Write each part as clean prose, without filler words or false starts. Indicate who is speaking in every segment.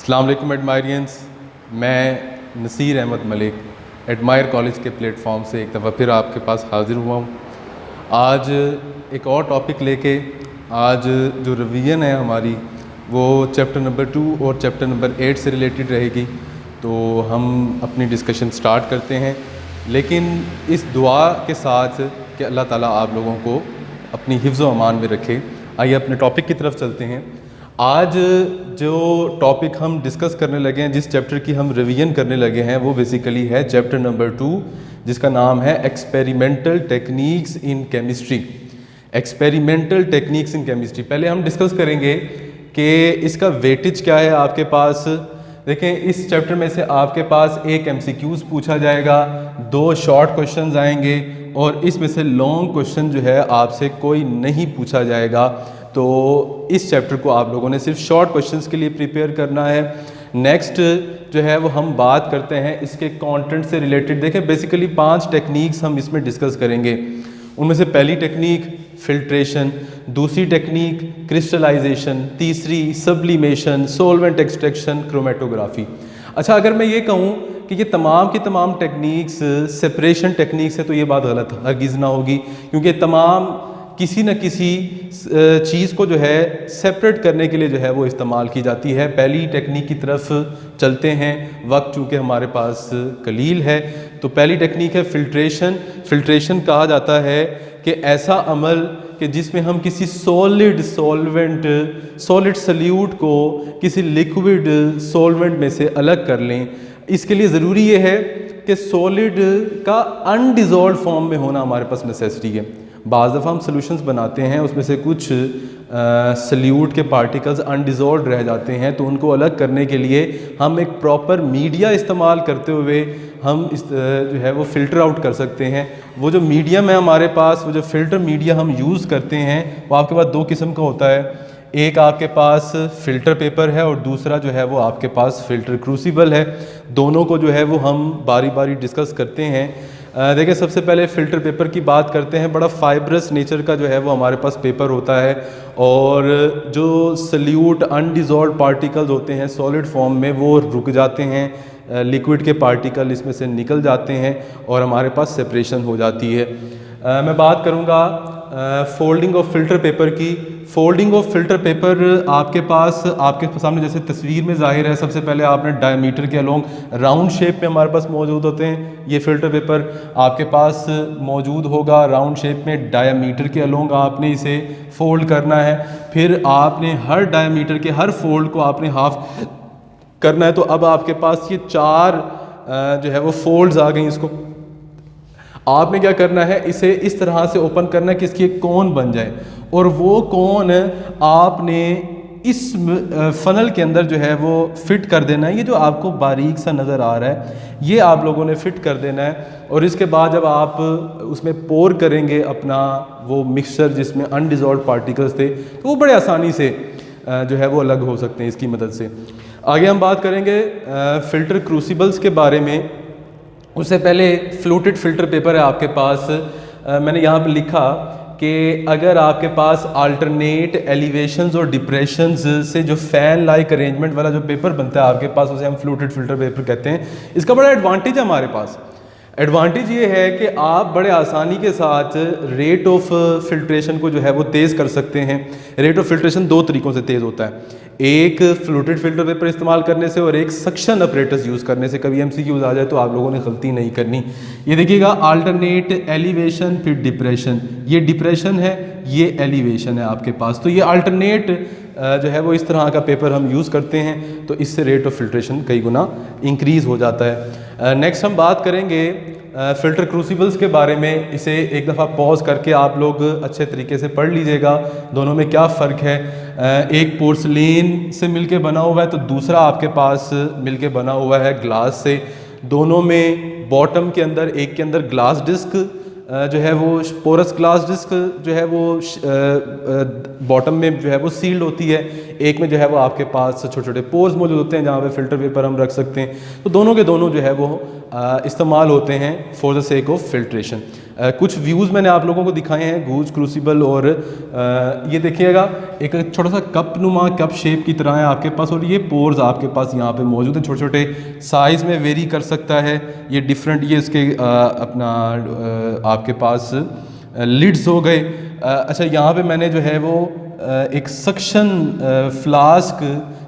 Speaker 1: अस्सलाम वालेकुम एडमायरियंस, मैं नसीर अहमद मलिक एडमायर कॉलेज के प्लेटफॉर्म से एक दफ़ा फिर आपके पास हाज़िर हुआ हूँ। आज एक और टॉपिक लेके, आज जो रिवीजन है हमारी वो चैप्टर नंबर 2 और चैप्टर नंबर 8 से रिलेटेड रहेगी। तो हम अपनी डिस्कशन स्टार्ट करते हैं, लेकिन इस दुआ के साथ कि अल्लाह ताला आप लोगों को अपनी हिफ्ज़ व अमान में रखे। आइए अपने टॉपिक की तरफ चलते हैं। आज जो टॉपिक हम डिस्कस करने लगे हैं, जिस चैप्टर की हम रिवीजन करने लगे हैं, वो बेसिकली है चैप्टर नंबर 2, जिसका नाम है experimental techniques in chemistry. Experimental techniques in chemistry पहले हम डिस्कस करेंगे कि इसका वेटेज क्या है आपके पास। देखें, इस चैप्टर में से आपके पास एक MCQs पूछा जाएगा, 2 शॉर्ट क्वेश्चंस आएंगे और इसमें से लॉन्ग क्वेश्चन जो है आपसे कोई नहीं पूछा जाएगा। तो इस चैप्टर को आप लोगों ने सिर्फ शॉर्ट क्वेश्चंस के लिए प्रिपेयर करना है। नेक्स्ट जो है वो हम बात करते हैं इसके कंटेंट से रिलेटेड। देखें, बेसिकली 5 टेक्निक्स हम इसमें डिस्कस करेंगे। उनमें से पहली टेक्निक फिल्ट्रेशन, दूसरी टेक्निक क्रिस्टलाइजेशन, तीसरी सब्लिमेशन, सॉल्वेंट एक्सट्रैक्शन, क्रोमेटोग्राफी। अच्छा, अगर मैं ये कहूँ कि ये तमाम की तमाम टेक्निक्स सेपरेशन टेक्निक्स है तो ये बात गलत हरगिज़ ना होगी, क्योंकि तमाम किसी न किसी चीज़ को जो है सेपरेट करने के लिए जो है वो इस्तेमाल की जाती है। पहली टेक्निक की तरफ चलते हैं, वक्त चूँकि हमारे पास कलील है। तो पहली टेक्निक है फिल्ट्रेशन। फिल्ट्रेशन कहा जाता है कि ऐसा अमल कि जिसमें हम किसी सॉलिड सॉल्वेंट, सॉलिड सल्यूट को किसी लिक्विड सॉल्वेंट में से अलग कर लें। इसके लिए ज़रूरी ये है कि सॉलिड का अनडिज़ोल्व फॉर्म में होना हमारे पास नेसेसिटी है। बाज़ दफ़ा हम सॉल्यूशंस बनाते हैं, उसमें से कुछ सल्यूट के पार्टिकल्स अनडिज़ोल्व रह जाते हैं, तो उनको अलग करने के लिए हम एक प्रॉपर मीडिया इस्तेमाल करते हुए हम इस जो है वो फ़िल्टर आउट कर सकते हैं। वो जो मीडियम है हमारे पास, वो जो फ़िल्टर मीडिया हम यूज़ करते हैं, वो आपके पास 2 किस्म का होता है। एक आपके पास फ़िल्टर पेपर है और दूसरा जो है वो आपके पास फ़िल्टर क्रूसिबल है। दोनों को जो है वो हम बारी बारी डिस्कस करते हैं। देखिए, सबसे पहले फ़िल्टर पेपर की बात करते हैं। बड़ा फाइब्रस नेचर का जो है वो हमारे पास पेपर होता है और जो सल्यूट अनडिज़ोल्व पार्टिकल्स होते हैं सॉलिड फॉर्म में, वो रुक जाते हैं, लिक्विड के पार्टिकल इसमें से निकल जाते हैं और हमारे पास सेपरेशन हो जाती है। मैं बात करूँगा फोल्डिंग ऑफ फ़िल्टर पेपर की। फोल्डिंग ऑफ फ़िल्टर पेपर आपके पास, आपके सामने जैसे तस्वीर में ज़ाहिर है, सबसे पहले आपने डायमीटर के अलोंग राउंड शेप में हमारे पास मौजूद होते हैं। ये फ़िल्टर पेपर आपके पास मौजूद होगा राउंड शेप में, डायमीटर के अलोंग आपने इसे फोल्ड करना है। फिर आपने हर डायमीटर के हर फोल्ड को आपने हाफ करना है। तो अब आपके पास ये 4 जो है वो फोल्ड्स आ गई। इसको आपने क्या करना है, इसे इस तरह से ओपन करना है कि इसकी एक कोन बन जाए और वो कोन आपने इस फनल के अंदर जो है वो फिट कर देना है। ये जो आपको बारीक सा नज़र आ रहा है, ये आप लोगों ने फिट कर देना है। और इसके बाद जब आप उसमें पोर करेंगे अपना वो मिक्सचर जिसमें अनडिज़ोल्व पार्टिकल्स थे, तो वो बड़े आसानी से जो है वो अलग हो सकते हैं इसकी मदद से। आगे हम बात करेंगे फ़िल्टर क्रूसिबल्स के बारे में। उससे पहले फ्लूटेड फ़िल्टर पेपर है आपके पास। मैंने यहाँ पर लिखा कि अगर आपके पास अल्टरनेट एलिवेशंस और डिप्रेशंस से जो फ़ैन लाइक अरेंजमेंट वाला जो पेपर बनता है आपके पास, उसे हम फ्लूटेड फ़िल्टर पेपर कहते हैं। इसका बड़ा एडवांटेज है हमारे पास। एडवांटेज ये है कि आप बड़े आसानी के साथ रेट ऑफ फिल्ट्रेशन को जो है वो तेज़ कर सकते हैं। रेट ऑफ फिल्ट्रेशन 2 तरीक़ों से तेज़ होता है, एक फ्लूटेड फ़िल्टर पेपर इस्तेमाल करने से और एक सक्शन अपरेटस यूज़ करने से। कभी MCQs आ जाए तो आप लोगों ने गलती नहीं करनी। ये देखिएगा, अल्टरनेट एलिवेशन फिर डिप्रेशन, ये डिप्रेशन है, ये एलिवेशन है आपके पास। तो ये अल्टरनेट जो है वो इस तरह का पेपर हम यूज़ करते हैं, तो इससे रेट ऑफ फिल्ट्रेशन कई गुना इंक्रीज़ हो जाता है। नेक्स्ट हम बात करेंगे फ़िल्टर क्रूसिबल्स के बारे में। इसे एक दफ़ा पॉज करके आप लोग अच्छे तरीके से पढ़ लीजिएगा, दोनों में क्या फ़र्क है। एक पोर्सलिन से मिलके बना हुआ है तो दूसरा आपके पास मिलके बना हुआ है ग्लास से। दोनों में बॉटम के अंदर, एक के अंदर ग्लास डिस्क जो है वो पोरस ग्लास डिस्क जो है वो बॉटम में जो है वो सील्ड होती है, एक में जो है वो आपके पास छोटे छोटे पोर्स मौजूद होते हैं जहाँ पे फ़िल्टर पेपर हम रख सकते हैं। तो दोनों के दोनों जो है वो इस्तेमाल होते हैं for the sake of filtration. कुछ व्यूज़ मैंने आप लोगों को दिखाए हैं गूज क्रूसिबल, और ये देखिएगा एक छोटा सा कप नुमा कप शेप की तरह है आपके पास, और ये पोर्स आपके पास यहाँ पे मौजूद हैं, छोटे छोटे साइज़ में वेरी कर सकता है ये डिफरेंट, ये इसके अपना आपके पास लिड्स हो गए। अच्छा, यहाँ पे मैंने जो है वो एक सक्शन फ्लास्क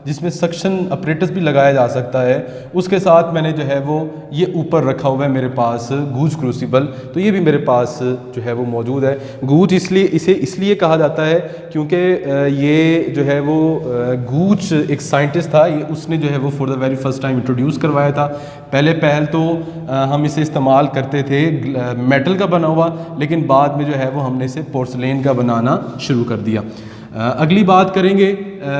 Speaker 1: जिसमें सक्शन अपरेटस भी लगाया जा सकता है, उसके साथ मैंने जो है वो ये ऊपर रखा हुआ है मेरे पास गूज क्रूसिबल, तो ये भी मेरे पास जो है वो मौजूद है। गूज इसलिए कहा जाता है क्योंकि ये जो है वो गूज एक साइंटिस्ट था, ये उसने जो है वो for the very first time introduce करवाया था। पहल तो हम इसे इस्तेमाल करते थे मेटल का बना हुआ, लेकिन बाद में जो है वो हमने इसे पोर्सलेन का बनाना शुरू कर दिया। अगली बात करेंगे,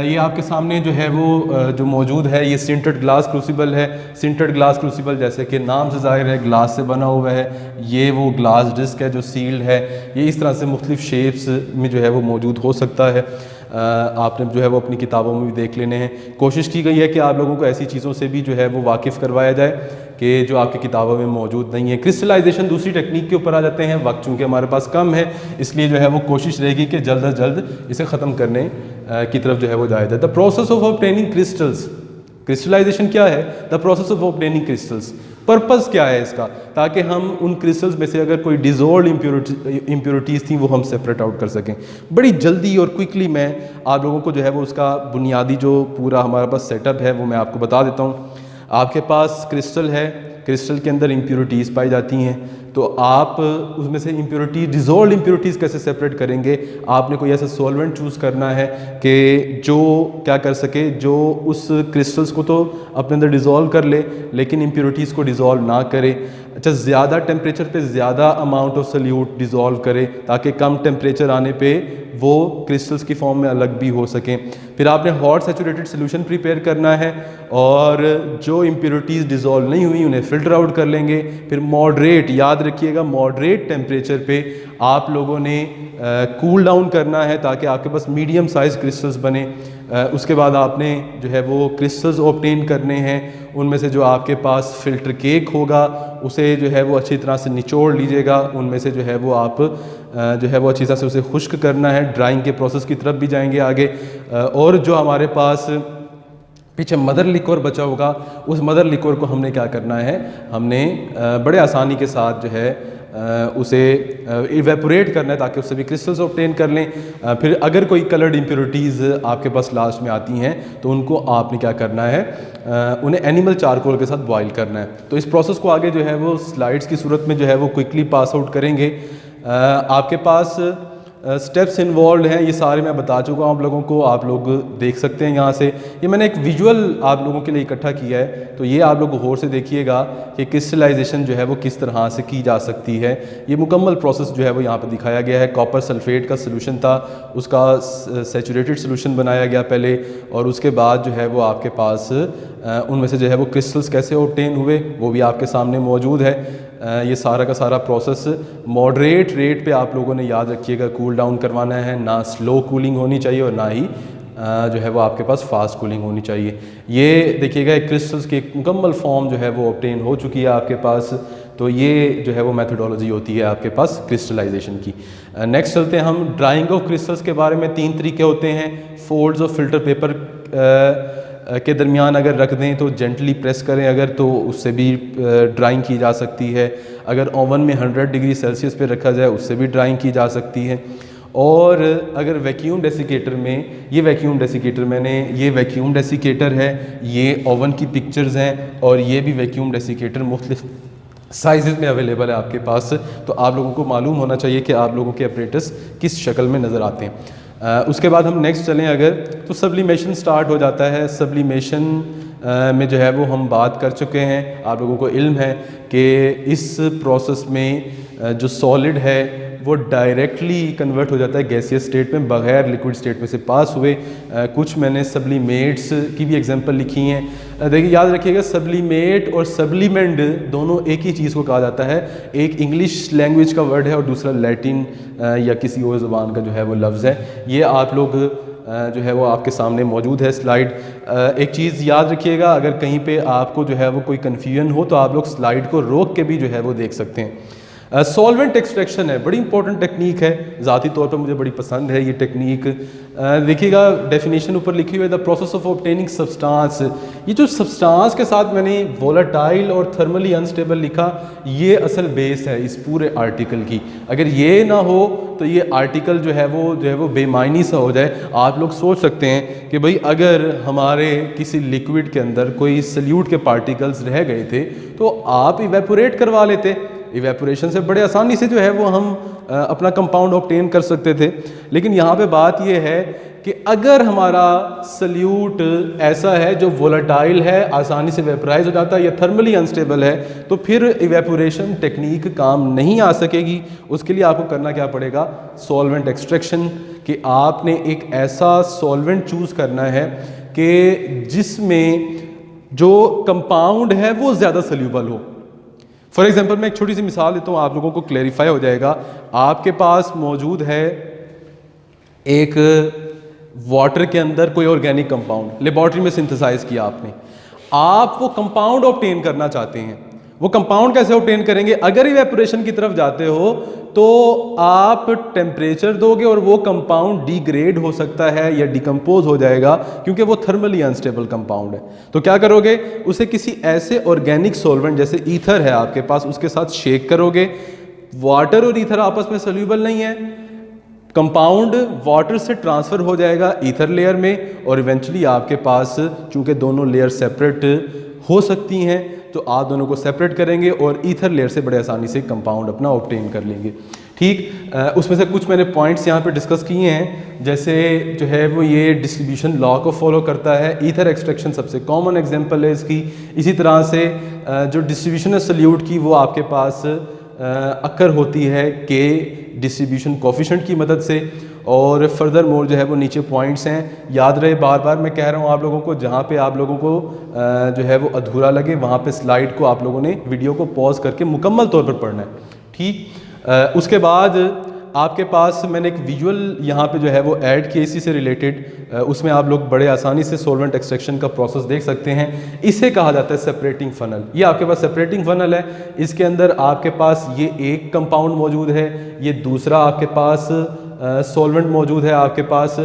Speaker 1: ये आपके सामने जो है वो जो मौजूद है ये सिंटेड ग्लास क्रूसिबल है। सिंटेड ग्लास क्रूसिबल जैसे कि नाम से ज़ाहिर है ग्लास से बना हुआ है, ये वो ग्लास डिस्क है जो सील्ड है, ये इस तरह से मुख्तलिफ शेप्स में जो है वो मौजूद हो सकता है। आपने जो है वो अपनी किताबों में भी देख लेने हैं। कोशिश की गई है कि आप लोगों को ऐसी चीज़ों से भी जो है वो वाकिफ़ करवाया जाए कि जो आपकी किताबों में मौजूद नहीं है। क्रिस्टलाइजेशन दूसरी टेक्निक के ऊपर आ जाते हैं, वक्त चूँकि हमारे पास कम है, इसलिए जो है वो कोशिश रहेगी कि जल्द अज जल्द इसे ख़त्म करने की तरफ जो है वो जाया जाए। The process of obtaining crystals, crystallization क्या है? The process of obtaining crystals. Purpose क्या है इसका? ताकि हम उन क्रिस्टल्स में से अगर कोई डिजोल्व इम्प्योरिटीज़ थी वो हम सेपरेट आउट कर सकें। बड़ी जल्दी और क्विकली मैं आप लोगों को जो है वो उसका बुनियादी जो पूरा हमारे पास सेटअप है वो मैं आपको बता देता हूँ। आपके पास क्रिस्टल है, क्रिस्टल के अंदर इम्प्योरिटीज़ पाई जाती हैं, तो आप उसमें से इम्प्योरिटी डिजोल्व इम्प्योरिटीज़ कैसे सेपरेट करेंगे? आपने कोई ऐसा सॉल्वेंट चूज़ करना है कि जो क्या कर सके, जो उस क्रिस्टल्स को तो अपने अंदर डिज़ोल्व कर ले लेकिन इम्प्योरिटीज़ को डिज़ोल्व ना करे। अच्छा, ज़्यादा टेम्परेचर पे ज़्यादा अमाउंट ऑफ सल्यूट डिज़ोल्व करे ताकि कम टेम्परेचर आने पे वो क्रिस्टल्स की फॉर्म में अलग भी हो सकें। फिर आपने हॉट सैचुरेटेड सोल्यूशन प्रिपेयर करना है और जो इम्प्योरिटीज़ डिज़ोल्व नहीं हुई उन्हें फ़िल्टर आउट कर लेंगे। फिर मॉडरेट, याद रखिएगा मॉडरेट टेम्परेचर पे आप लोगों ने कूल डाउन करना है ताकि आपके पास मीडियम साइज़ क्रिस्टल्स बने। उसके बाद आपने जो है वो क्रिस्टल्स ऑब्टेन करने हैं, उनमें से जो आपके पास फ़िल्टर केक होगा उसे जो है वो अच्छी तरह से निचोड़ लीजिएगा। उनमें से जो है वो आप जो है वो अच्छी तरह से उसे खुश्क करना है। ड्राइंग के प्रोसेस की तरफ भी जाएंगे आगे। और जो हमारे पास पीछे मदर लिक्वर बचा होगा, उस मदर लिक्वर को हमने क्या करना है, हमने बड़े आसानी के साथ जो है उसे इवेपोरेट करना है ताकि उससे भी क्रिस्टल्स ऑब्टेन कर लें। फिर अगर कोई कलर्ड इम्प्योरिटीज़ आपके पास लास्ट में आती हैं तो उनको आपने क्या करना है, उन्हें एनिमल चारकोल के साथ बॉयल करना है। तो इस प्रोसेस को आगे जो है वो स्लाइड्स की सूरत में जो है वो क्विकली पास आउट करेंगे। आपके पास स्टेप्स इन्वॉल्व हैं, ये सारे मैं बता चुका हूँ आप लोगों को, आप लोग देख सकते हैं यहाँ से। ये मैंने एक विजुअल आप लोगों के लिए इकट्ठा किया है, तो ये आप लोग गौर से देखिएगा कि क्रिस्टलाइजेशन जो है वो किस तरह से की जा सकती है। ये मुकम्मल प्रोसेस जो है वो यहाँ पर दिखाया गया है। कॉपर सल्फेट का सोल्यूशन था, उसका सैचुरेटेड सोल्यूशन बनाया गया पहले, और उसके बाद जो है वो आपके पास उनमें से जो है वो क्रिस्टल्स कैसे ऑब्टेन हुए वो भी आपके सामने मौजूद है। ये सारा का सारा प्रोसेस मॉडरेट रेट पे आप लोगों ने याद रखिएगा कूल डाउन करवाना है, ना स्लो कूलिंग होनी चाहिए और ना ही जो है वो आपके पास फास्ट कूलिंग होनी चाहिए। ये देखिएगा क्रिस्टल्स की एक मुकम्मल फॉर्म जो है वो ऑब्टेन हो चुकी है आपके पास। तो ये जो है वो मेथोडोलॉजी होती है आपके पास क्रिस्टलाइजेशन की। नेक्स्ट चलते हैं हम ड्राइंग ऑफ क्रिस्टल्स के बारे में। 3 तरीके होते हैं। फोल्ड्स ऑफ फिल्टर पेपर के दरमियान अगर रख दें तो जेंटली प्रेस करें अगर, तो उससे भी ड्राइंग की जा सकती है। अगर ओवन में 100 डिग्री सेल्सियस पे रखा जाए उससे भी ड्राइंग की जा सकती है। और अगर वैक्यूम डेसिकेटर में, ये वैक्यूम डेसिकेटर है, ये ओवन की पिक्चर्स हैं और ये भी वैक्यूम डेसिकेटर मुख्तलिफ साइज़ में अवेलेबल है आपके पास। तो आप लोगों को मालूम होना चाहिए कि आप लोगों के अपरेटस किस शक्ल में नज़र आते हैं। उसके बाद हम नेक्स्ट चलें अगर, तो सब्लिमेशन स्टार्ट हो जाता है। सब्लिमेशन में जो है वो हम बात कर चुके हैं, आप लोगों को इल्म है कि इस प्रोसेस में जो सॉलिड है वो डायरेक्टली कन्वर्ट हो जाता है गैसियस स्टेट में बग़ैर लिक्विड स्टेट में से पास हुए। कुछ मैंने सब्लिमेट्स की भी एग्जांपल लिखी हैं। देखिए याद रखिएगा सब्लिमेट और सब्लिमेंट दोनों एक ही चीज़ को कहा जाता है। एक इंग्लिश लैंग्वेज का वर्ड है और दूसरा लैटिन या किसी और ज़बान का जो है वो लफ्ज़ है। ये आप लोग जो है वो आपके सामने मौजूद है स्लाइड। एक चीज़ याद रखिएगा, अगर कहीं पे आपको जो है वो कोई कन्फ्यूजन हो तो आप लोग स्लाइड को रोक के भी जो है वो देख सकते हैं। सॉल्वेंट एक्सट्रैक्शन है, बड़ी इंपॉर्टेंट टेक्निक है, ज़ाती तौर पर मुझे बड़ी पसंद है ये टेक्निक। देखिएगा डेफिनेशन ऊपर लिखी हुई है, the process of obtaining substance. ये जो सब्सटेंस के साथ मैंने वोलेटाइल और थर्मली अनस्टेबल लिखा, ये असल बेस है इस पूरे आर्टिकल की। अगर ये ना हो तो ये आर्टिकल जो है वो बेमायनी सा हो जाए। आप लोग सोच सकते हैं कि भाई अगर हमारे किसी लिक्विड के अंदर कोई सल्यूट के पार्टिकल्स रह गए थे तो आप इवेपोरेट करवा लेते, इवेपोरेशन से बड़े आसानी से जो है वो हम अपना कंपाउंड ऑब्टेन कर सकते थे। लेकिन यहाँ पे बात ये है कि अगर हमारा सल्यूट ऐसा है जो वोलेटाइल है, आसानी से वेपराइज हो जाता है या थर्मली अनस्टेबल है, तो फिर इवेपोरेशन टेक्निक काम नहीं आ सकेगी। उसके लिए आपको करना क्या पड़ेगा, सॉल्वेंट एक्सट्रैक्शन, कि आपने एक ऐसा सॉल्वेंट चूज़ करना है कि जिसमें जो कंपाउंड है वो ज़्यादा सल्यूबल हो। फॉर एग्जांपल मैं एक छोटी सी मिसाल देता हूँ, आप लोगों को क्लैरिफाई हो जाएगा। आपके पास मौजूद है एक वाटर के अंदर कोई ऑर्गेनिक कंपाउंड, लेबॉर्ट्री में सिंथेसाइज किया आपने, आप वो कंपाउंड ऑब्टेन करना चाहते हैं। वो कंपाउंड कैसे ऑब्टेन करेंगे? अगर इवेपोरेशन की तरफ जाते हो तो आप टेम्परेचर दोगे और वो कंपाउंड डिग्रेड हो सकता है या डिकम्पोज हो जाएगा, क्योंकि वो थर्मली अनस्टेबल कंपाउंड है। तो क्या करोगे, उसे किसी ऐसे ऑर्गेनिक सॉल्वेंट जैसे ईथर है आपके पास, उसके साथ शेक करोगे। वाटर और ईथर आपस में सोल्यूबल नहीं है, कंपाउंड वाटर से ट्रांसफ़र हो जाएगा ईथर लेयर में, और इवेंचुअली आपके पास चूंकि दोनों लेयर सेपरेट हो सकती हैं तो आप दोनों को सेपरेट करेंगे और ईथर लेयर से बड़े आसानी से कंपाउंड अपना ऑब्टेन कर लेंगे। ठीक, उसमें से कुछ मैंने पॉइंट्स यहाँ पे डिस्कस किए हैं, जैसे जो है वो ये डिस्ट्रीब्यूशन लॉ को फॉलो करता है। ईथर एक्सट्रैक्शन सबसे कॉमन एग्जांपल है इसकी। इसी तरह से जो डिस्ट्रीब्यूशन है सल्यूट की, वो आपके पास अक्कर होती है के डिस्ट्रीब्यूशन कोफिशिएंट की मदद से। और फर्दर मोर जो है वो नीचे पॉइंट्स हैं, याद रहे बार बार मैं कह रहा हूँ आप लोगों को, जहाँ पे आप लोगों को जो है वो अधूरा लगे वहाँ पे स्लाइड को आप लोगों ने वीडियो को पॉज करके मुकम्मल तौर पर पढ़ना है। ठीक, उसके बाद आपके पास मैंने एक विजुअल यहाँ पे जो है वो ऐड किया इसी से रिलेटेड, उसमें आप लोग बड़े आसानी से सॉल्वेंट एक्सट्रैक्शन का प्रोसेस देख सकते हैं। इसे कहा जाता है सेपरेटिंग फनल। ये आपके पास सेपरेटिंग फनल है, इसके अंदर आपके पास ये एक कंपाउंड मौजूद है, ये दूसरा आपके पास सॉल्वेंट मौजूद है आपके पास।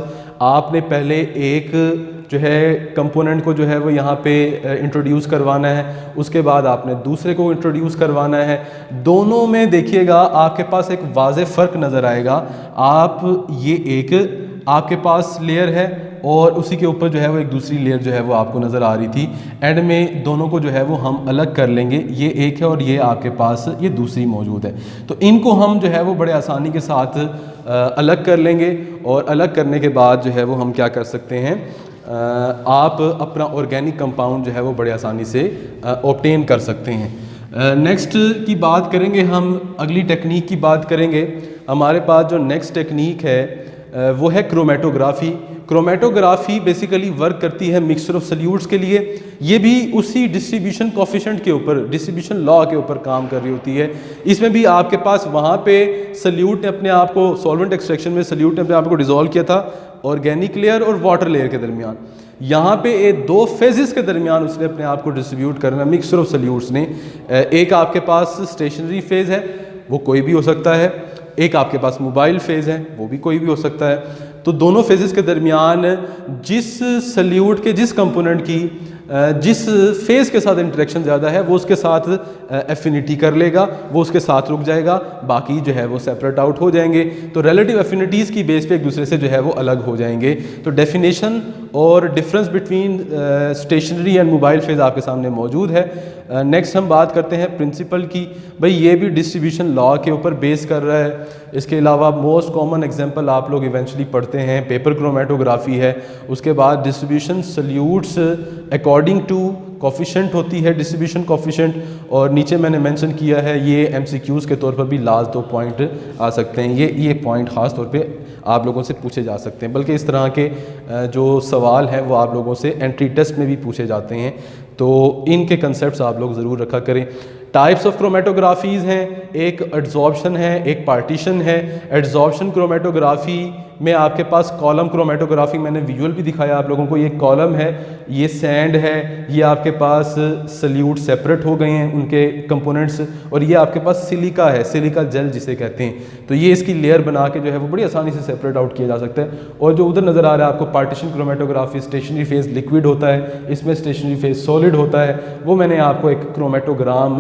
Speaker 1: आपने पहले एक जो है कंपोनेंट को जो है वो यहाँ पे इंट्रोड्यूस करवाना है, उसके बाद आपने दूसरे को इंट्रोड्यूस करवाना है। दोनों में देखिएगा आपके पास एक वाज़ेह फ़र्क नज़र आएगा। आप ये एक आपके पास लेयर है और उसी के ऊपर जो है वो एक दूसरी लेयर जो है वो आपको नज़र आ रही थी। एंड में दोनों को जो है वो हम अलग कर लेंगे, ये एक है और ये आपके पास ये दूसरी मौजूद है। तो इनको हम जो है वो बड़े आसानी के साथ अलग कर लेंगे, और अलग करने के बाद जो है वो हम क्या कर सकते हैं, आप अपना ऑर्गेनिक कंपाउंड जो है वो बड़े आसानी से ऑब्टेन कर सकते हैं। नेक्स्ट की बात करेंगे हम, अगली टेक्निक की बात करेंगे। हमारे पास जो नेक्स्ट टेक्निक है वो है क्रोमेटोग्राफी। क्रोमेटोग्राफी बेसिकली वर्क करती है मिक्सचर ऑफ सल्यूट्स के लिए। ये भी उसी डिस्ट्रीब्यूशन कोफिशिएंट के ऊपर, डिस्ट्रीब्यूशन लॉ के ऊपर काम कर रही होती है। इसमें भी आपके पास वहाँ पे सल्यूट ने अपने आप को, सॉल्वेंट एक्सट्रैक्शन में सल्यूट ने अपने आप को डिसॉल्व किया था ऑर्गेनिक लेयर और वाटर लेयर के दरमियान। यहाँ पे ये दो फेजेस के दरमियान उसने अपने आप को डिस्ट्रीब्यूट करना मिक्सचर ऑफ सल्यूट्स ने। एक आपके पास स्टेशनरी फेज है, वो कोई भी हो सकता है, एक आपके पास मोबाइल फेज़ है, वो भी कोई भी हो सकता है। तो दोनों फेजेस के दरमियान जिस सल्यूट के जिस कंपोनेंट की जिस फेज़ के साथ इंटरेक्शन ज़्यादा है वो उसके साथ एफिनिटी कर लेगा, वो उसके साथ रुक जाएगा, बाकी जो है वो सेपरेट आउट हो जाएंगे। तो रिलेटिव एफिनिटीज़ की बेस पे एक दूसरे से जो है वो अलग हो जाएंगे। तो डेफिनेशन और difference between stationary and mobile phase आपके सामने मौजूद है। नेक्स्ट हम बात करते हैं प्रिंसिपल की। भाई ये भी डिस्ट्रीब्यूशन लॉ के ऊपर बेस कर रहा है। इसके अलावा मोस्ट कॉमन एग्जांपल आप लोग इवेंचुअली पढ़ते हैं पेपर क्रोमेटोग्राफी है। उसके बाद distribution solutes according to coefficient होती है, डिस्ट्रीब्यूशन कोफिशिएंट। और नीचे मैंने मेंशन किया है ये एमसीक्यूज़ के तौर पर भी लास्ट 2 पॉइंट आ सकते हैं। ये पॉइंट ख़ास तौर पे आप लोगों से पूछे जा सकते हैं, बल्कि इस तरह के जो सवाल हैं वो आप लोगों से एंट्री टेस्ट में भी पूछे जाते हैं। तो इनके कंसेप्ट्स आप लोग ज़रूर रखा करें। टाइप्स ऑफ क्रोमेटोग्राफीज़ हैं, एक एड्जॉर्प्शन है, एक पार्टीशन है। एड्जॉर्प्शन क्रोमेटोग्राफी में आपके पास कॉलम क्रोमेटोग्राफी, मैंने विजुअल भी दिखाया आप लोगों को, ये कॉलम है, ये सैंड है, ये आपके पास सल्यूट सेपरेट हो गए हैं उनके कंपोनेंट्स, और ये आपके पास सिलिका है, सिलिका जेल जिसे कहते हैं। तो ये इसकी लेयर बना के जो है वो बड़ी आसानी से सेपरेट आउट किया जा सकता है। और जो उधर नज़र आ रहा है आपको partition chromatography, stationary phase liquid होता है, इसमें स्टेशनरी फेज सॉलिड होता है, वो मैंने आपको एक क्रोमेटोग्राम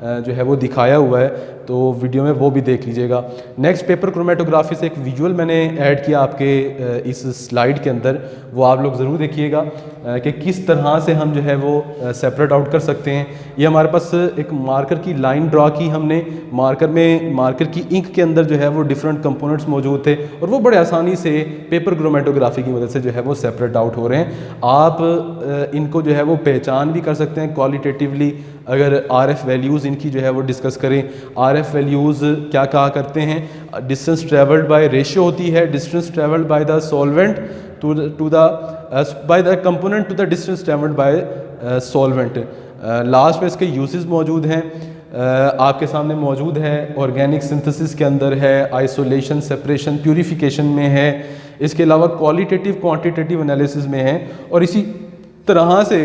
Speaker 1: जो है वो दिखाया हुआ है, तो वीडियो में वो भी देख लीजिएगा। नेक्स्ट पेपर क्रोमेटोग्राफी से एक विजुअल मैंने ऐड किया आपके इस स्लाइड के अंदर, वो आप लोग ज़रूर देखिएगा कि किस तरह से हम जो है वो सेपरेट आउट कर सकते हैं। ये हमारे पास एक मार्कर की लाइन ड्रा की हमने, मार्कर की इंक के अंदर जो है वो डिफरेंट कंपोनेंट्स मौजूद थे, और वो बड़े आसानी से पेपर क्रोमेटोग्राफी की मदद से जो है वो सेपरेट आउट हो रहे हैं। आप इनको जो है वो पहचान भी कर सकते हैं क्वालिटेटिवली। अगर RF वैल्यूज़ इनकी जो है वो डिस्कस करें, RF वैल्यूज़ क्या कहा करते हैं, डिस्टेंस ट्रेवल्ड बाय रेशियो होती है, distance travelled by the solvent to the by the component to the distance travelled by solvent. Last में इसके यूजेस मौजूद हैं, आपके सामने मौजूद है, ऑर्गेनिक सिंथेसिस के अंदर है, आइसोलेशन, सेपरेशन, प्यूरिफिकेशन में है, इसके अलावा क्वालिटेटिव क्वांटिटेटिव एनालिसिस में है। और इसी तरह से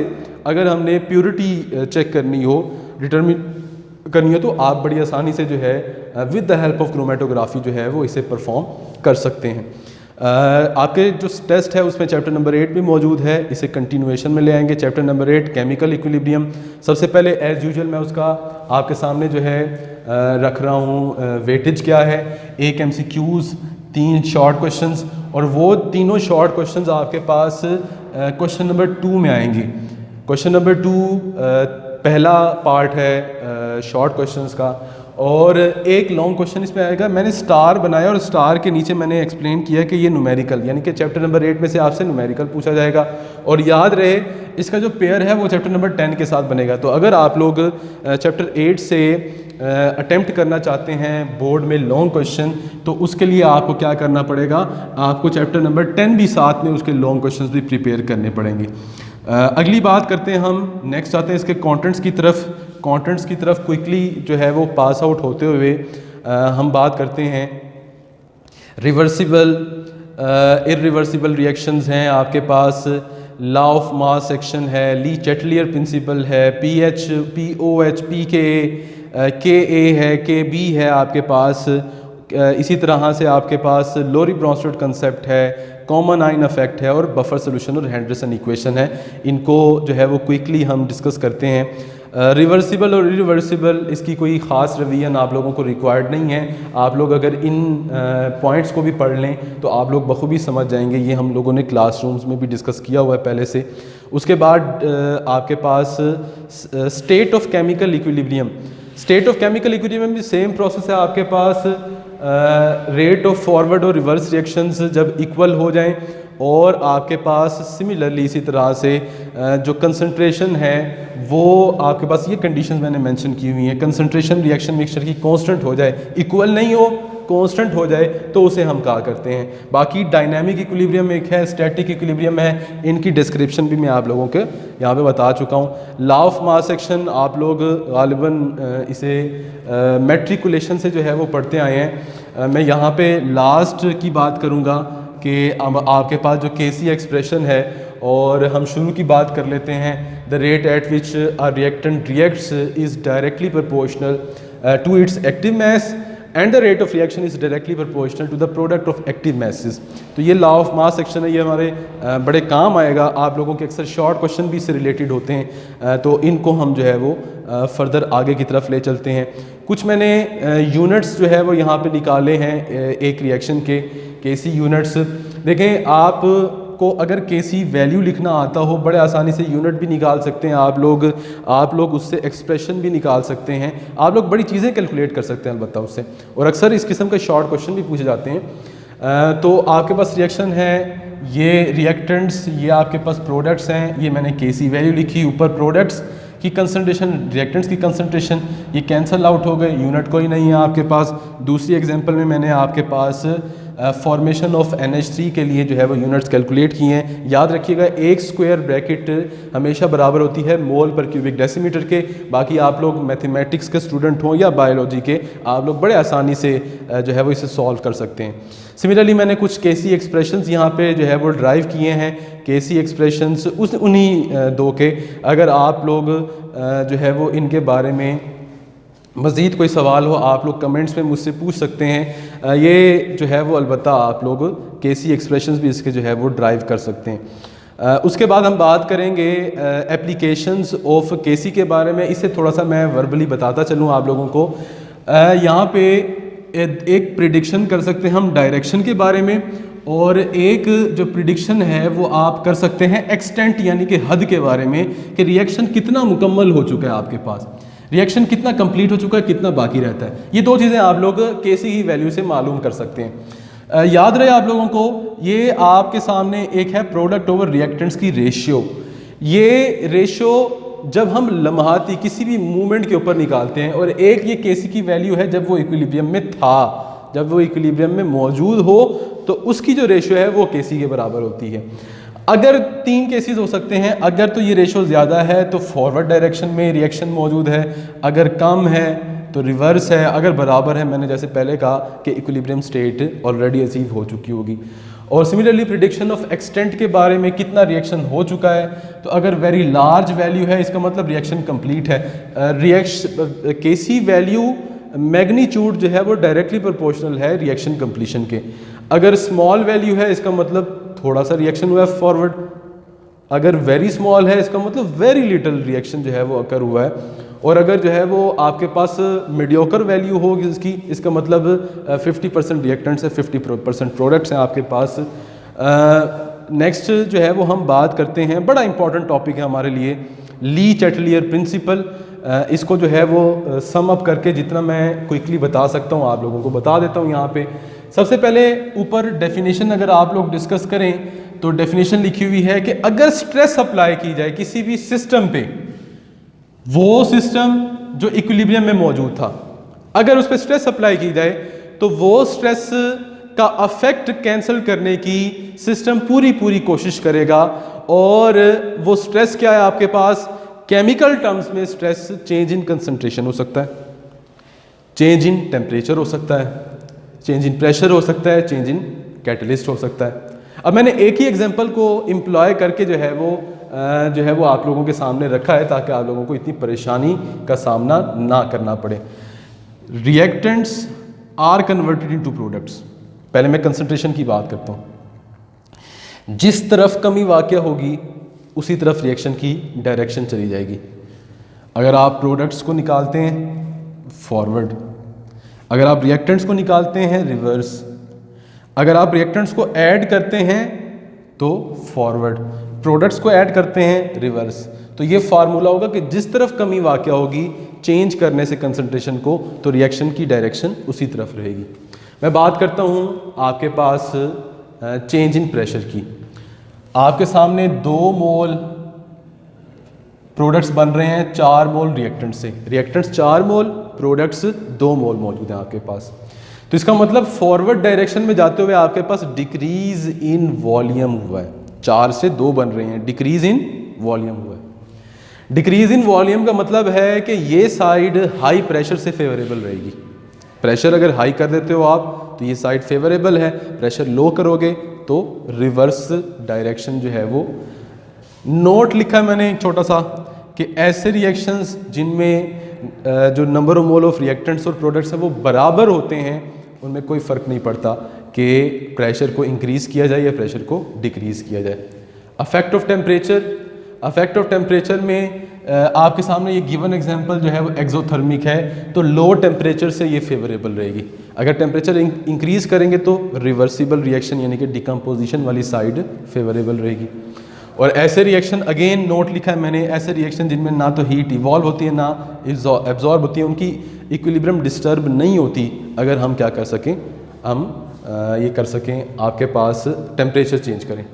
Speaker 1: अगर हमने प्योरिटी चेक करनी हो, डिटरमिन करनी हो, तो आप बड़ी आसानी से जो है with the help of chromatography जो है वो इसे परफॉर्म कर सकते हैं। आपके जो टेस्ट है उसमें चैप्टर नंबर 8 भी मौजूद है, इसे कंटिन्यूएशन में ले आएंगे। Chapter number 8 chemical equilibrium. सबसे पहले एज यूजुअल मैं उसका आपके सामने जो है रख रहा हूँ, वेटेज क्या है, एक MCQs, 3 शॉर्ट क्वेश्चंस, और वो तीनों शॉर्ट क्वेश्चंस आपके पास क्वेश्चन नंबर 2 में आएंगे। क्वेश्चन नंबर 2 पहला पार्ट है शॉर्ट क्वेश्चंस का, और एक लॉन्ग क्वेश्चन इसमें आएगा। मैंने स्टार बनाया और स्टार के नीचे मैंने एक्सप्लेन किया कि ये न्यूमेरिकल, यानी कि चैप्टर नंबर 8 में से आपसे न्यूमेरिकल पूछा जाएगा। और याद रहे इसका जो पेयर है वो चैप्टर नंबर 10 के साथ बनेगा। तो अगर आप लोग चैप्टर 8 से अटेम्प्ट करना चाहते हैं बोर्ड में लॉन्ग क्वेश्चन, तो उसके लिए आपको क्या करना पड़ेगा, आपको चैप्टर नंबर 10 भी साथ में उसके लॉन्ग क्वेश्चंस भी प्रिपेयर करने पड़ेंगे। अगली बात करते हैं हम, नेक्स्ट आते हैं इसके कंटेंट्स की तरफ। कंटेंट्स की तरफ क्विकली जो है वो पास आउट होते हुए हम बात करते हैं। रिवर्सिबल इरिवर्सिबल रिएक्शंस हैं आपके पास, लॉ ऑफ मास एक्शन है, ली चैटलियर प्रिंसिपल है, PH, POH, PKA, KA है, KB है आपके पास। इसी तरह से आपके पास लोरी ब्रॉन्स्टेड कंसेप्ट है, कॉमन आइन इफेक्ट है, और बफर सोल्यूशन और हेंडरसन इक्वेशन है। इनको जो है वो क्विकली हम डिस्कस करते हैं। रिवर्सिबल और इरिवर्सिबल, इसकी कोई ख़ास रिवीजन आप लोगों को रिक्वायर्ड नहीं है। आप लोग अगर इन पॉइंट्स को भी पढ़ लें तो आप लोग बखूबी समझ जाएंगे। ये हम लोगों ने क्लासरूम्स में भी डिस्कस किया हुआ है पहले से। उसके बाद आपके पास state of chemical equilibrium. State of chemical equilibrium भी सेम प्रोसेस है आपके पास। रेट ऑफ फॉरवर्ड और रिवर्स रिएक्शंस जब इक्वल हो जाएं, और आपके पास सिमिलरली इसी तरह से जो कंसंट्रेशन है वो आपके पास, ये कंडीशंस मैंने मेंशन की हुई हैं। कंसंट्रेशन रिएक्शन मिक्सचर की कांस्टेंट हो जाए, इक्वल नहीं हो, कांस्टेंट हो जाए, तो उसे हम कहा करते हैं। बाकी डायनामिक इक्विलिब्रियम एक है, स्टैटिक इक्विलिब्रियम है, इनकी डिस्क्रिप्शन भी मैं आप लोगों के यहाँ पे बता चुका हूँ। लॉ ऑफ मास एक्शन आप लोग गालिबन इसे मैट्रिकुलेशन से जो है वो पढ़ते आए हैं। मैं यहाँ पे लास्ट की बात करूँगा कि आपके पास जो केसी एक्सप्रेशन है, और हम शुरू की बात कर लेते हैं। The rate at which a reactant reacts is directly proportional to its active mass, and the rate of reaction is directly proportional to the product of active masses. तो ये लॉ ऑफ मास एक्शन है, ये हमारे बड़े काम आएगा। आप लोगों के अक्सर शॉर्ट क्वेश्चन भी इससे रिलेटेड होते हैं, तो इनको हम जो है वो फर्दर आगे की तरफ ले चलते हैं। कुछ मैंने यूनिट्स जो है वो यहाँ पे निकाले हैं एक रिएक्शन के, केसी यूनिट्स। देखें, आप को अगर केसी वैल्यू लिखना आता हो, बड़े आसानी से यूनिट भी निकाल सकते हैं आप लोग उससे एक्सप्रेशन भी निकाल सकते हैं, आप लोग बड़ी चीज़ें कैलकुलेट कर सकते हैं अलबत्ता उससे। और अक्सर इस किस्म के शॉर्ट क्वेश्चन भी पूछे जाते हैं। तो आपके पास रिएक्शन है, ये रिएक्टेंट्स, ये आपके पास प्रोडक्ट्स हैं, ये मैंने केसी वैल्यू लिखी, ऊपर प्रोडक्ट्स की कंसंट्रेशन, रिएक्टेंट्स की कंसंट्रेशन, ये कैंसल आउट हो गए, यूनिट कोई नहीं है आपके पास। दूसरी एग्जांपल में मैंने आपके पास फॉर्मेशन ऑफ NH3 के लिए जो है वो यूनिट्स कैलकुलेट किए हैं। याद रखिएगा, एक स्क्वायर ब्रैकेट हमेशा बराबर होती है मोल पर क्यूबिक डेसीमीटर के। बाकी आप लोग मैथमेटिक्स के स्टूडेंट हों या बायोलॉजी के, आप लोग बड़े आसानी से जो है वो इसे सॉल्व कर सकते हैं। सिमिलरली मैंने कुछ केसी एक्सप्रेशंस यहाँ पे जो है वो ड्राइव किए हैं। केसी एक्सप्रेशंस उन्हीं दो के, अगर आप लोग जो है वो इनके बारे में मज़ीद कोई सवाल हो आप लोग कमेंट्स में मुझसे पूछ सकते हैं। ये जो है वो अलबत्ता आप लोग केसी एक्सप्रेशंस भी इसके जो है वो ड्राइव कर सकते हैं। उसके बाद हम बात करेंगे एप्लीकेशंस ऑफ केसी के बारे में। इसे थोड़ा सा मैं वर्बली बताता चलूँ आप लोगों को। यहाँ पे एक प्रिडिक्शन कर सकते हैं हम डायरेक्शन के बारे में, और एक जो प्रिडिक्शन है वो आप कर सकते हैं एक्सटेंट यानी कि हद के बारे में, कि रिएक्शन कितना मुकम्मल हो चुका है आपके पास, रिएक्शन कितना कंप्लीट हो चुका है, कितना बाकी रहता है। ये दो चीज़ें आप लोग केसी की वैल्यू से मालूम कर सकते हैं। याद रहे आप लोगों को, ये आपके सामने एक है प्रोडक्ट ओवर रिएक्टेंट्स की रेशियो। ये रेशियो जब हम लम्हाती किसी भी मूवमेंट के ऊपर निकालते हैं, और एक ये केसी की वैल्यू है जब वो इक्विलिब्रियम में था, जब वो इक्विलिब्रियम में मौजूद हो तो उसकी जो रेशियो है वो केसी के बराबर होती है। अगर 3 केसेस हो सकते हैं, अगर तो ये रेशो ज़्यादा है तो फॉरवर्ड डायरेक्शन में रिएक्शन मौजूद है, अगर कम है तो रिवर्स है, अगर बराबर है मैंने जैसे पहले कहा कि इक्विलिब्रियम स्टेट ऑलरेडी अचीव हो चुकी होगी। और सिमिलरली प्रिडिक्शन ऑफ एक्सटेंट के बारे में, कितना रिएक्शन हो चुका है, तो अगर वेरी लार्ज वैल्यू है इसका मतलब रिएक्शन कंप्लीट है। केसी वैल्यू मैग्नीट्यूड जो है वो डायरेक्टली प्रोपोर्शनल है रिएक्शन कंप्लीशन के। अगर स्मॉल वैल्यू है इसका मतलब थोड़ा सा रिएक्शन हुआ है फॉरवर्ड, अगर वेरी स्मॉल है इसका मतलब वेरी लिटिल रिएक्शन जो है वो अकर हुआ है, और अगर जो है वो आपके पास मीडियोकर वैल्यू होगी इसकी, इसका मतलब 50% रिएक्टेंट्स है, 50% प्रोडक्ट्स हैं आपके पास। नेक्स्ट जो है वो हम बात करते हैं, बड़ा इंपॉर्टेंट टॉपिक है हमारे लिए, ली चैटलियर प्रिंसिपल। इसको जो है वो सम अप करके जितना मैं क्विकली बता सकता हूँ आप लोगों को बता देता हूँ। यहाँ पे सबसे पहले ऊपर डेफिनेशन अगर आप लोग डिस्कस करें तो डेफिनेशन लिखी हुई है कि अगर स्ट्रेस अप्लाई की जाए किसी भी सिस्टम पे, वो सिस्टम जो इक्विलिब्रियम में मौजूद था, अगर उस पर स्ट्रेस अप्लाई की जाए तो वो स्ट्रेस का अफेक्ट कैंसिल करने की सिस्टम पूरी कोशिश करेगा। और वो स्ट्रेस क्या है आपके पास, केमिकल टर्म्स में स्ट्रेस चेंज इन कंसंट्रेशन हो सकता है, चेंज इन टेम्परेचर हो सकता है, चेंज इन प्रेशर हो सकता है, चेंज इन कैटलिस्ट हो सकता है। अब मैंने एक ही एग्जांपल को एम्प्लॉय करके जो है वो आप लोगों के सामने रखा है ताकि आप लोगों को इतनी परेशानी का सामना ना करना पड़े। Reactants are converted into products. पहले मैं कंसंट्रेशन की बात करता हूँ। जिस तरफ कमी वाक़या होगी उसी तरफ रिएक्शन की डायरेक्शन चली जाएगी। अगर आप प्रोडक्ट्स को निकालते हैं फॉरवर्ड, अगर आप रिएक्टेंट्स को निकालते हैं रिवर्स, अगर आप रिएक्टेंट्स को ऐड करते हैं तो फॉरवर्ड, प्रोडक्ट्स को ऐड करते हैं रिवर्स। तो ये फार्मूला होगा कि जिस तरफ कमी वाक़या होगी चेंज करने से कंसंट्रेशन को, तो रिएक्शन की डायरेक्शन उसी तरफ रहेगी। मैं बात करता हूँ आपके पास चेंज इन प्रेशर की। आपके सामने 2 मोल प्रोडक्ट्स बन रहे हैं 4 मोल रिएक्टेंट्स से, रिएक्टेंट्स 4 मोल, प्रोडक्ट्स 2 मोल मौजूद हैं आपके पास। तो इसका मतलब फॉरवर्ड डायरेक्शन में जाते हुए आपके पास डिक्रीज इन वॉल्यूम हुआ है, 4 से 2 बन रहे हैं, डिक्रीज इन वॉल्यूम हुआ है। डिक्रीज इन वॉल्यूम का मतलब है कि ये साइड हाई प्रेशर से फेवरेबल रहेगी। प्रेशर अगर हाई कर देते हो आप तो ये साइड फेवरेबल है, प्रेशर लो करोगे तो रिवर्स डायरेक्शन जो है वो। नोट लिखा है मैंने एक छोटा सा कि ऐसे रिएक्शंस जिनमें जो number of mole of reactants और प्रोडक्ट्स हैं वो बराबर होते हैं, उनमें कोई फ़र्क नहीं पड़ता कि प्रेशर को इंक्रीज़ किया जाए या प्रेशर को डिक्रीज़ किया जाए। Affect of temperature, affect of temperature में आपके सामने ये गिवन एग्जांपल जो है वो एक्सोथर्मिक है, तो लो टेम्परेचर से ये फेवरेबल रहेगी। अगर टेम्परेचर इंक्रीज़ करेंगे तो रिवर्सिबल रिएक्शन यानी कि डिकम्पोजिशन वाली साइड फेवरेबल रहेगी। और ऐसे रिएक्शन अगेन नोट लिखा है मैंने, ऐसे रिएक्शन जिनमें ना तो हीट इवॉल्व होती है ना एब्जॉर्ब होती है, उनकी इक्विलिब्रियम डिस्टर्ब नहीं होती, अगर हम क्या कर सकें, हम ये कर सकें आपके पास टेम्परेचर चेंज करें।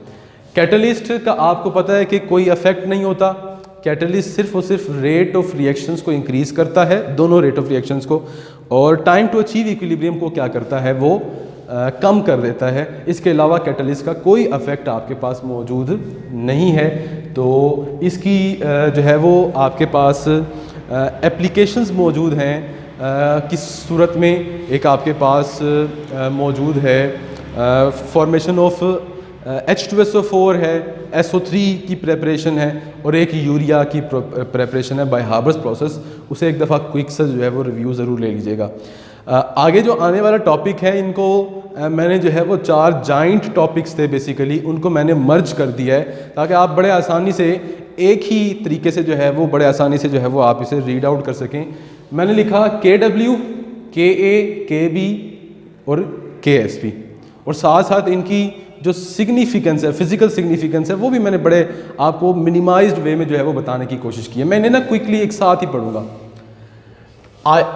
Speaker 1: कैटलिस्ट का आपको पता है कि कोई अफेक्ट नहीं होता, कैटलिस्ट सिर्फ और सिर्फ रेट ऑफ रिएक्शंस को इंक्रीज़ करता है, दोनों रेट ऑफ रिएक्शंस को, और टाइम टू अचीव इक्विलिब्रियम को क्या करता है, वो कम कर देता है। इसके अलावा कैटलिस्ट का कोई इफेक्ट आपके पास मौजूद नहीं है। तो इसकी जो है वो आपके पास एप्लीकेशंस मौजूद हैं। किस सूरत में? एक आपके पास मौजूद है फॉर्मेशन ऑफ H2SO4 है, SO3 की प्रेपरेशन है, और एक यूरिया की प्रेपरेशन है बाय हार्बर्स प्रोसेस। उसे एक दफ़ा क्विक से जो है वो रिव्यू ज़रूर ले लीजिएगा। आगे जो आने वाला टॉपिक है, इनको मैंने जो है वो 4 जॉइंट टॉपिक्स थे बेसिकली, उनको मैंने मर्ज कर दिया है ताकि आप बड़े आसानी से एक ही तरीके से जो है वो बड़े आसानी से जो है वो आप इसे रीड आउट कर सकें। मैंने लिखा KW, KA, KB और KSP, और साथ साथ इनकी जो सिग्निफिकेंस है, फिजिकल सिग्निफिकेंस है, वो भी मैंने बड़े आपको मिनिमाइज्ड वे में जो है वो बताने की कोशिश की है। मैंने ना क्विकली एक साथ ही पढ़ूंगा।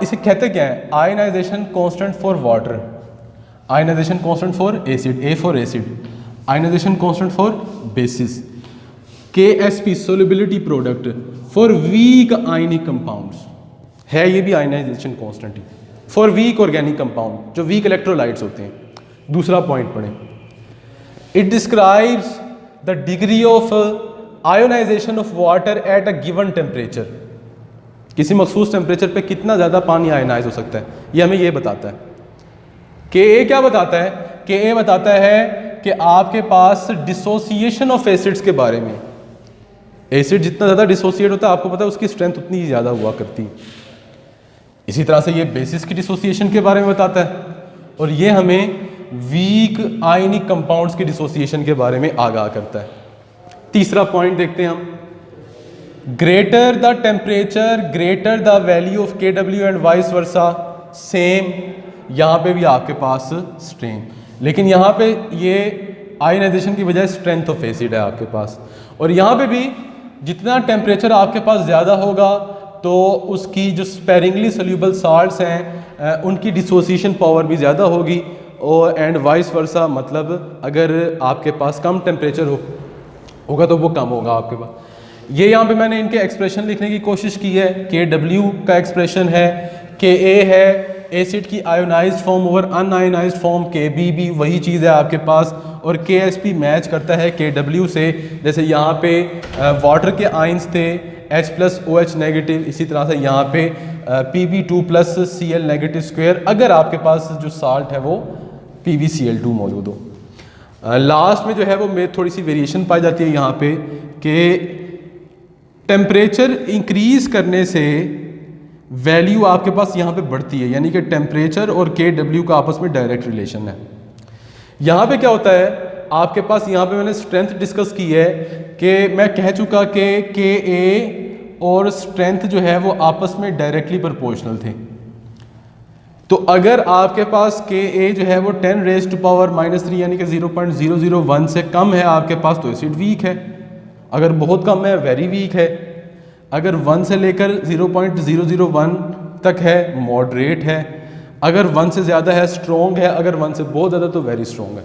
Speaker 1: इसे कहते क्या है? Ionization constant for water, ionization constant for acid, A for acid, ionization constant for bases, KSP solubility product for weak ionic compounds है, ये भी आयनाइजेशन कांस्टेंट ही फॉर वीक ऑर्गेनिक कंपाउंड, जो वीक इलेक्ट्रोलाइट्स होते हैं। दूसरा पॉइंट पढ़ें, it describes the degree of ionization of water at a given temperature, किसी मखसूस टेम्परेचर पे कितना ज़्यादा पानी आयनाइज हो सकता है, ये हमें ये बताता है। KA क्या बताता है? KA बताता है कि आपके पास डिसोसिएशन ऑफ एसिड्स के बारे में, एसिड जितना ज़्यादा डिसोसिएट होता है आपको पता है उसकी स्ट्रेंथ उतनी ही ज़्यादा हुआ करती है। इसी तरह से ये बेसिस की डिसोसिएशन के बारे में बताता है, और ये हमें वीक आयनिक कंपाउंड्स की डिसोसिएशन के बारे में आगाह करता है। तीसरा पॉइंट देखते हैं हम, greater the temperature greater the value of KW and vice versa, same यहाँ पे भी आपके पास स्ट्रेन, लेकिन यहाँ पे ये आयनाइजेशन की बजाय स्ट्रेंथ ऑफ एसिड है आपके पास। और यहाँ पे भी जितना टेम्परेचर आपके पास ज़्यादा होगा तो उसकी जो स्पेरिंगली सोल्यूबल साल्ट्स हैं उनकी डिसोसिएशन पावर भी ज़्यादा होगी, और एंड वाइस वर्सा, मतलब अगर आपके पास कम टेम्परेचर होगा तो वो कम होगा आपके पास। ये यहाँ पे मैंने इनके एक्सप्रेशन लिखने की कोशिश की है। KW का एक्सप्रेशन है, KA है एसिड की ionised form over unionised form, KB भी वही चीज़ है आपके पास, और KSP मैच करता है KW से। जैसे यहाँ पे वाटर के आयंस थे H+OH नेगेटिव, इसी तरह से यहाँ पे Pb2+Cl नेगेटिव स्क्वायर, अगर आपके पास जो साल्ट है वो PbCl2 मौजूद हो। लास्ट में जो है वो में थोड़ी सी वेरिएशन पाई जाती है यहाँ पे कि टेम्परेचर इंक्रीज करने से वैल्यू आपके पास यहाँ पे बढ़ती है, यानी कि टेम्परेचर और KW का आपस में डायरेक्ट रिलेशन है। यहाँ पे क्या होता है आपके पास, यहाँ पे मैंने स्ट्रेंथ डिस्कस की है कि मैं कह चुका कि KA और स्ट्रेंथ जो है वो आपस में डायरेक्टली प्रोपोर्शनल थे। तो अगर आपके पास KA जो है वो 10⁻³ यानी कि 0.001 से कम है आपके पास तो एसिड वीक है, अगर बहुत कम है वेरी वीक है, अगर 1 से लेकर 0.001 तक है मॉडरेट है, अगर 1 से ज़्यादा है स्ट्रॉन्ग है, अगर 1 से बहुत ज़्यादा तो वेरी स्ट्रॉन्ग है।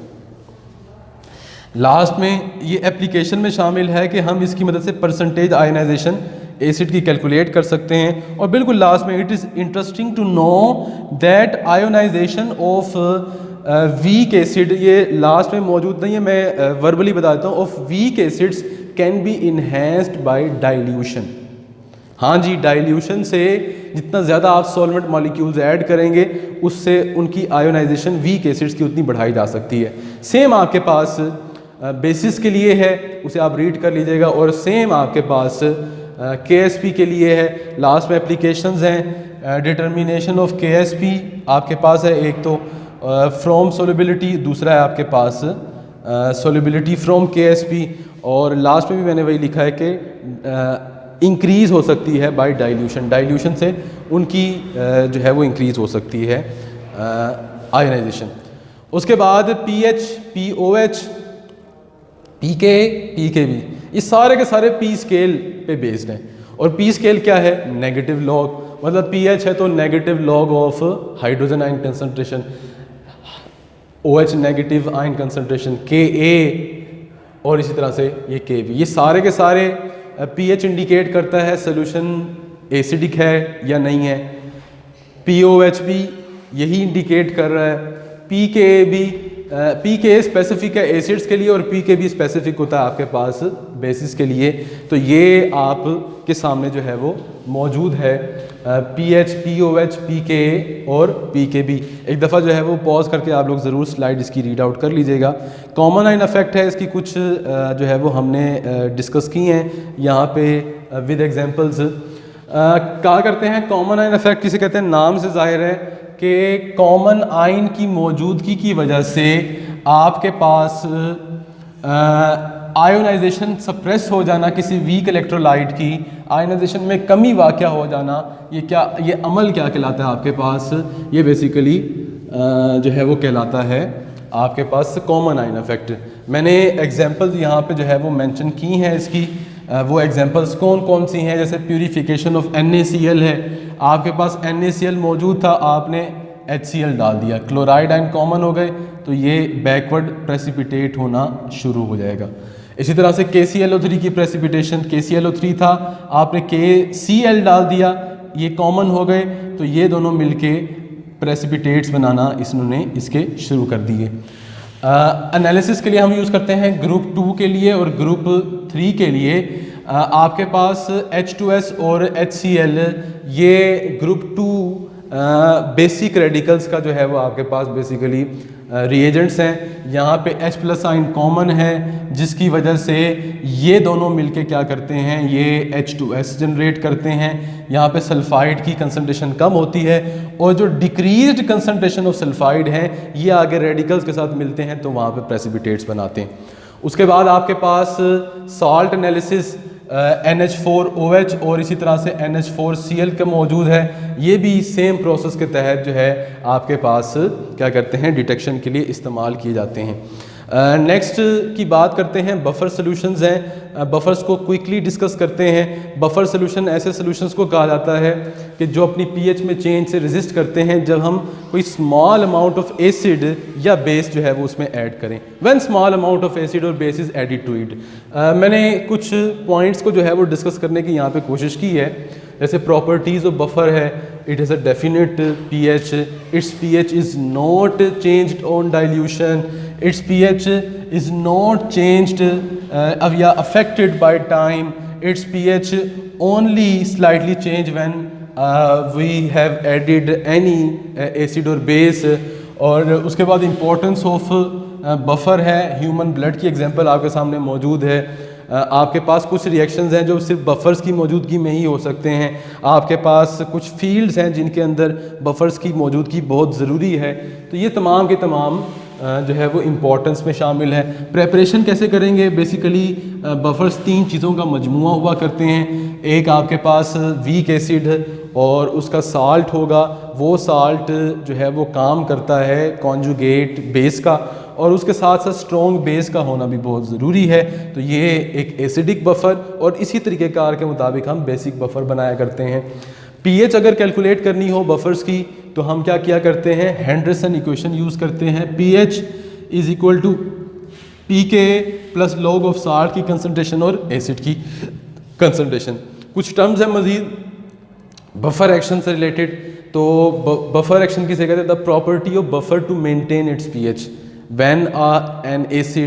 Speaker 1: लास्ट में ये एप्लीकेशन में शामिल है कि हम इसकी मदद से परसेंटेज आयनाइजेशन एसिड की कैलकुलेट कर सकते हैं। और बिल्कुल लास्ट में, it is interesting to know that ionization of weak acid, ये लास्ट में मौजूद नहीं है, मैं वर्बली बता देता हूँ, of weak acids can be enhanced by dilution. हाँ जी, डाइल्यूशन से जितना ज़्यादा आप सॉल्वेंट मॉलिक्यूल्स ऐड करेंगे उससे उनकी आयोनाइजेशन वीक एसिड्स की उतनी बढ़ाई जा सकती है। सेम आपके पास बेसिस के लिए है, उसे आप रीड कर लीजिएगा, और सेम आपके पास KSP के लिए है। लास्ट में एप्लीकेशंस हैं, डिटर्मिनेशन ऑफ KSP आपके पास है, एक तो फ्रॉम सोल्युबिलिटी, दूसरा है आपके पास सोल्युबिलिटी फ्रॉम KSP, और लास्ट में भी मैंने वही लिखा है कि इंक्रीज़ हो सकती है बाय डाइल्यूशन, डाइल्यूशन से उनकी जो है वो इंक्रीज़ हो सकती है आयनाइजेशन। उसके बाद pH, pOH, pK, pKb, ये सारे के सारे P स्केल पे बेस्ड हैं। और P स्केल क्या है? नेगेटिव लॉग, मतलब pH है तो negative log of hydrogen ion concentration, OH negative ion concentration, Ka, और इसी तरह से ये Kb, ये सारे के सारे pH इंडिकेट करता है सोल्यूशन एसिडिक है या नहीं है। pOH भी यही इंडिकेट कर रहा है। पी के बी, पी के स्पेसिफिक है एसिड्स के लिए और पी के बी स्पेसिफिक होता है आपके पास बेसिस के लिए। तो ये आपके सामने जो है वो मौजूद है, P H, P O H, P K और पी के बी। एक दफ़ा जो है वो पॉज करके आप लोग ज़रूर स्लाइड इसकी रीड आउट कर लीजिएगा। कॉमन आइन इफेक्ट है, इसकी कुछ जो है वो हमने डिस्कस की हैं यहाँ पे विद एग्जांपल्स। क्या करते हैं कॉमन आइन इफेक्ट किसे कहते हैं? नाम से जाहिर है कि कॉमन आइन की मौजूदगी की वजह से आपके पास आयोनाइजेशन सप्रेस हो जाना, किसी वीक इलेक्ट्रोलाइट की आयोनाइजेशन में कमी वाक़या हो जाना, ये अमल क्या कहलाता है आपके पास? ये बेसिकली जो है वो कहलाता है आपके पास कॉमन आइन इफेक्ट। मैंने एग्जांपल्स यहाँ पे जो है वो मेंशन की हैं इसकी। वो एग्जांपल्स कौन कौन सी हैं? जैसे प्यूरिफिकेशन ऑफ NaCl है, आपके पास NaCl मौजूद था, आपने HCl डाल दिया, क्लोराइड आयन कॉमन हो गए, तो ये बैकवर्ड प्रेसिपिटेट होना शुरू हो जाएगा। इसी तरह से KClO3 की प्रेसिपिटेशन, KClO3 था, आपने KCl डाल दिया, ये कॉमन हो गए, तो ये दोनों मिलके प्रेसिपिटेट्स बनाना इन्होंने इसके शुरू कर दिए। एनालिसिस के लिए हम यूज़ करते हैं ग्रुप 2 के लिए और ग्रुप 3 के लिए। आपके पास H2S और HCl ये ग्रुप 2 बेसिक रेडिकल्स का जो है वो आपके पास बेसिकली रिएजेंट्स हैं। यहाँ पे H+ आइन कॉमन है, जिसकी वजह से ये दोनों मिलके क्या करते हैं, ये H2S जनरेट करते हैं। यहाँ पे सल्फाइड की कंसंट्रेशन कम होती है और जो डिक्रीज्ड कंसंट्रेशन ऑफ सल्फाइड है ये आगे रेडिकल्स के साथ मिलते हैं तो वहाँ पे प्रेसिपिटेट्स बनाते हैं। उसके बाद आपके पास सॉल्ट एनालिसिस NH4OH और इसी तरह से NH4Cl का मौजूद है। ये भी सेम प्रोसेस के तहत जो है आपके पास क्या करते हैं, डिटेक्शन के लिए इस्तेमाल किए जाते हैं। नेक्स्ट की बात करते हैं, बफर सॉल्यूशंस हैं। बफर्स को क्विकली डिस्कस करते हैं। बफर सॉल्यूशन ऐसे सॉल्यूशंस को कहा जाता है कि जो अपनी पीएच में चेंज से रेजिस्ट करते हैं जब हम कोई स्मॉल अमाउंट ऑफ एसिड या बेस जो है वो उसमें ऐड करें। When small amount of acid और base is added to it. मैंने कुछ पॉइंट्स को जो है वो डिस्कस करने की यहाँ पे कोशिश की है। जैसे प्रॉपर्टीज़ ऑफ बफर है, it is a definite pH, it's pH is not changed on dilution, its pH is not changed affected by time, its pH only slightly change when we have added any acid or base। और उसके बाद importance of buffer है, human blood की example आपके सामने मौजूद है। आपके पास कुछ रिएक्शंस हैं जो सिर्फ बफर्स की मौजूदगी में ही हो सकते हैं। आपके पास कुछ फील्ड्स हैं जिनके अंदर बफर्स की मौजूदगी बहुत ज़रूरी है। तो ये तमाम के तमाम जो है वो इम्पोर्टेंस में शामिल है। प्रेपरेशन कैसे करेंगे? बेसिकली बफर्स 3 चीज़ों का मजमुआ हुआ करते हैं। एक आपके पास वीक एसिड और उसका साल्ट होगा, वो साल्ट जो है वो काम करता है कॉन्जुगेट बेस का, और उसके साथ साथ स्ट्रॉन्ग बेस का होना भी बहुत ज़रूरी है। तो ये एक एसिडिक बफर, और इसी तरीक़ेकार के मुताबिक हम बेसिक बफर बनाया करते हैं। पीएच अगर कैलकुलेट करनी हो बफर्स की तो हम क्या किया करते हैं, हेंडरसन इक्वेशन यूज़ करते हैं। pH is equal to pK plus log of salt की कंसनट्रेशन और एसिड की कंसनट्रेशन। कुछ टर्म्स हैं मज़ीद बफर एक्शन से रिलेटेड। तो बफर एक्शन किसे कहते हैं? The property of buffer to maintain its pH when an acid